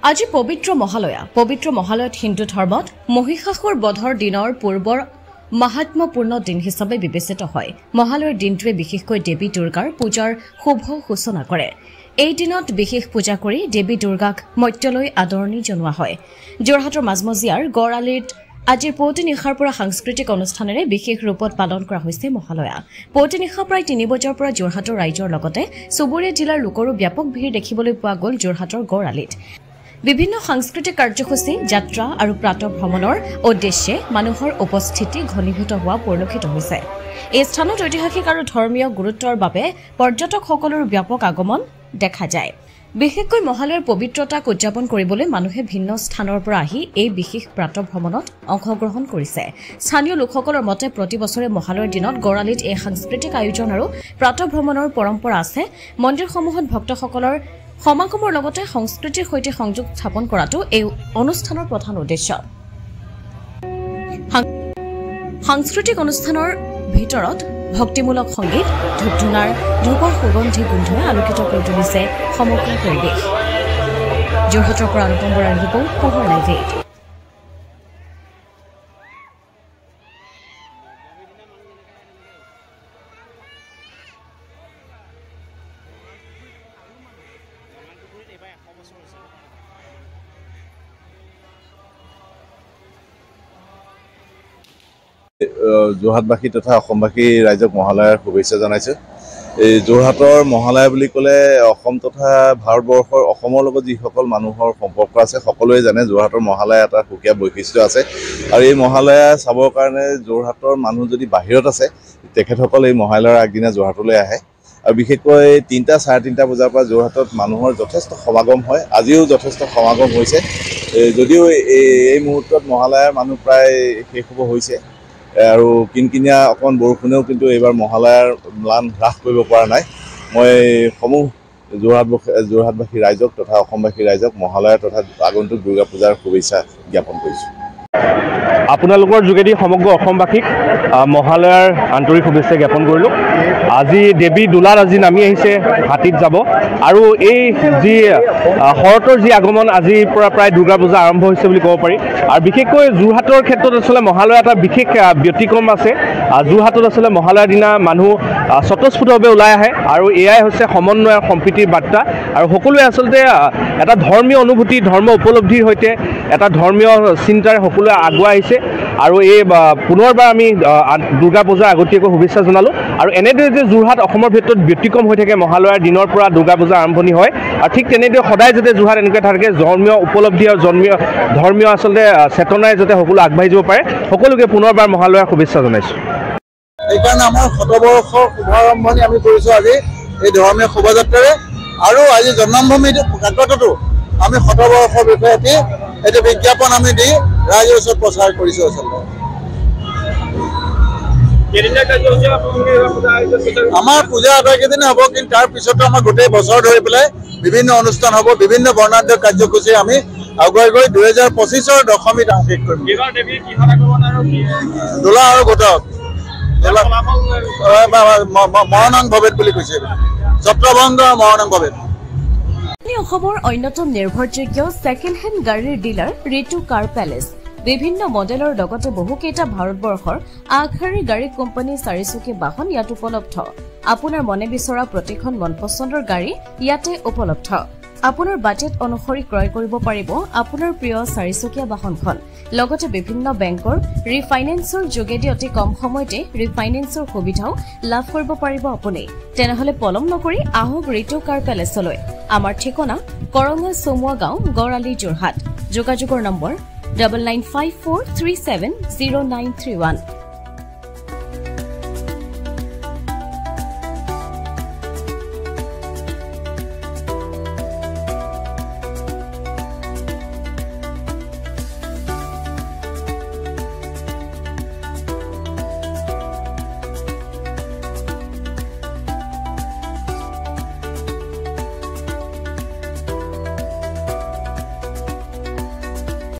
আজি পবিত্ৰ মহালয়াত হিন্দু ধৰ্মত মহিষাসুৰ বধৰ দিনৰ পূৰ্বৰ মাহাত্ম্যপূৰ্ণ দিন হিচাপে বিবেচিত হয়। মহালয়াৰ দিনটোৱে বিশেষকৈ দেৱী দুৰ্গাৰ পূজাৰ শুভ সূচনা কৰে। এই দিনত বিশেষ পূজা কৰি দেৱী দুৰ্গাক মৰ্ত্যলৈ আদৰণি জনোৱা হয়। যোৰহাটৰ মাজমজিয়াৰ গড়আলিত আজিৰ পুৱতি নিশাৰ পৰা সাংস্কৃতিক অনুষ্ঠানেৰে বিশেষ ৰূপত পালন কৰা হৈছে মহালয়া। পুৱতি নিশা প্ৰায় ৩ বজাৰ পৰা যোৰহাটৰ ৰাইজৰ লগতে চুবুৰীয়া জিলাৰ লোকৰো ব্যাপক ভিৰ দেখিবলৈ পোৱা গ'ল যোৰহাটৰ গড়আলিত। বিভিন্ন সাংস্কৃতিক কাৰ্যসূচী, যাত্ৰা আৰু প্ৰাতঃ ভ্ৰমণৰ উদ্দেশ্যে মানুহৰ উপস্থিতি ঘনীভূত হোৱা পৰিলক্ষিত হৈছে। এই স্থানত ঐতিহাসিক আৰু ধৰ্মীয় গুৰুত্বৰ বাবে পৰ্যটকসকলৰ ব্যাপক আগমন দেখা যায়। বিশেষকৈ মহালয়াৰ পবিত্ৰতাক উদযাপন কৰিবলৈ মানুহে ভিন্ন স্থানৰ পৰা আহি এই বিশেষ প্ৰাতঃ ভ্ৰমণত অংশগ্ৰহণ কৰিছে। স্থানীয় লোকসকলৰ মতে প্ৰতি বছৰে মহালয়াৰ দিনত গড়আলিত এই সাংস্কৃতিক আয়োজন আৰু প্ৰাতঃ ভ্ৰমণৰ পৰম্পৰা আছে। মন্দিৰসমূহত ভক্তসকলৰ সমাগমৰ লগতে সংস্কৃতিৰ সৈতে সংযোগ স্থাপন কৰাটো এই অনুষ্ঠানৰ প্ৰধান উদ্দেশ্য। সাংস্কৃতিক অনুষ্ঠানৰ ভিতৰত ভক্তিমূলক সংগীত, ধূপ-ধূনাৰ ধূপৰ সুগন্ধি গোন্ধই আলোকিত কৰি তুলিছে সমগ্ৰ পৰিৱেশ। যোৰহাটৰ পৰা অনুপম বৰাৰ ৰিপৰ্ট, পোহৰ লাইভ 8। যোৰহাটবাসী তথা অসমবাসী ৰাইজক মহালয়াৰ শুভেচ্ছা জনাইছোঁ। এই যোৰহাটৰ মহালয়া বুলি ক'লে অসম তথা ভাৰতবৰ্ষৰ অসমৰ লগত যিসকল মানুহৰ সম্পৰ্ক আছে সকলোৱে জানে যোৰহাটৰ মহালয়া এটা সুকীয়া বৈশিষ্ট্য আছে। আৰু এই মহালয়া চাবৰ কাৰণে যোৰহাটৰ মানুহ যদি বাহিৰত আছে তেখেতসকল এই মহালয়াৰ আগদিনা যোৰহাটলৈ আহে। আৰু বিশেষকৈ ৩টা, ৩:৩০ বজাৰ পৰা যোৰহাটত মানুহৰ যথেষ্ট সমাগম হয়। আজিও যথেষ্ট সমাগম হৈছে। যদিও এই মুহূৰ্তত মহালয়াৰ মানুহ প্ৰায় শেষ হ'ব হৈছে আৰু কিনকিনীয়া অকণমান বৰষুণেও কিন্তু এইবাৰ মহালয়াৰ ম্লান হ্ৰাস কৰিব পৰা নাই। মই সমূহ যোৰহাটবাসী ৰাইজক তথা অসমবাসী ৰাইজক মহালয়া তথা আগন্তুক দুৰ্গা পূজাৰ শুভেচ্ছা জ্ঞাপন কৰিছোঁ। আপোনালোকৰ যোগেদি সমগ্ৰ অসমবাসীক মহালয়াৰ আন্তৰিক শুভেচ্ছা জ্ঞাপন কৰিলোঁ। আজি দেৱী দোলাত আজি নামি আহিছে, হাতীত যাব। আৰু এই যি শৰতৰ যি আগমন আজিৰ পৰা প্ৰায় দুৰ্গা পূজা আৰম্ভ হৈছে বুলি ক'ব পাৰি। আৰু বিশেষকৈ যোৰহাটৰ ক্ষেত্ৰত আচলতে মহালয়া এটা বিশেষ ব্যতিক্ৰম আছে। যোৰহাটত আচলতে মহালয়াৰ দিনা মানুহ স্বতঃস্ফূৰ্তভাৱে ওলাই আহে আৰু এয়াই হৈছে সমন্বয় আৰু সম্প্ৰীতিৰ বাৰ্তা। আৰু সকলোৱে আচলতে এটা ধৰ্মীয় অনুভূতি, ধৰ্ম উপলব্ধিৰ সৈতে এটা ধৰ্মীয় চিন্তাৰে সকলোৱে আগুৱাই আহিছে। আৰু এই পুনৰবাৰ আমি দুৰ্গা পূজাৰ আগতীয়াকৈ শুভেচ্ছা জনালোঁ। আৰু এনেদৰে যে যোৰহাট অসমৰ ভিতৰত ব্যতিক্ৰম হৈ থাকে, মহালয়াৰ দিনৰ পৰা দুৰ্গা পূজাৰ আৰম্ভণি হয়। আৰু ঠিক তেনেদৰে সদায় যাতে যোৰহাট এনেকৈ থাকে, ধৰ্মীয় উপলব্ধি আৰু ধৰ্মীয় আচলতে চেতনাৰে যাতে সকলো আগবাঢ়ি যাব পাৰে, সকলোকে পুনৰবাৰ মহালয়াৰ শুভেচ্ছা জনাইছোঁ। সেইকাৰণে আমাৰ শতবৰ্ষৰ শুভাৰম্ভণি আমি কৰিছোঁ আজি এই ধৰ্মীয় শোভাযাত্ৰাৰে। আৰু আজি জন্মভূমিৰ কাকততো আমি শতবৰ্ষৰ বিষয়ে এটি এইটো বিজ্ঞাপন আমি দি ৰাইজৰ ওচৰত প্ৰচাৰ কৰিছোঁ। আচলতে আমাৰ পূজা আটাইকেইদিনে হ'ব, কিন্তু তাৰ পিছতো আমাৰ গোটেই বছৰ ধৰি পেলাই বিভিন্ন অনুষ্ঠান হ'ব, বিভিন্ন বৰ্ণাঢ্য কাৰ্যসূচী আমি আগুৱাই গৈ 2025ৰ দশমীত শেষ কৰিম। দোলা আৰু ঘটক মৰণাং ভৱেত বুলি কৈছে, ছত্ৰভংগ মৰণাং ভৱেত। অসমৰ অন্যতম নিৰ্ভৰযোগ্য ছেকেণ্ড হেণ্ড গাড়ীৰ ডিলাৰ ঋতু কাৰ পেলেচ। বিভিন্ন মডেলৰ লগতে বহুকেইটা ভাৰতবৰ্ষৰ আগশাৰীৰ গাড়ী কোম্পানী, চাৰিচকীয়া বাহন ইয়াত উপলব্ধ। আপোনাৰ মনে বিচৰা প্ৰতিখন মন পচন্দৰ গাড়ী ইয়াতে উপলব্ধ। আপোনাৰ বাজেট অনুসৰি ক্ৰয় কৰিব পাৰিব আপোনাৰ প্ৰিয় চাৰিচকীয়া বাহনখন। লগতে বিভিন্ন বেংকৰ ৰিফাইনেন্সৰ যোগেদি অতি কম সময়তে ৰিফাইনেন্সৰ সুবিধাও লাভ কৰিব পাৰিব আপুনি। তেনেহলে পলম নকৰি আহক ঋতু কাৰ পেলেচলৈ। আমাৰ ঠিকনা কৰঙা চমুৱা গাঁও, গড়আলি, যোৰহাট। যোগাযোগৰ নম্বৰ 9954370931।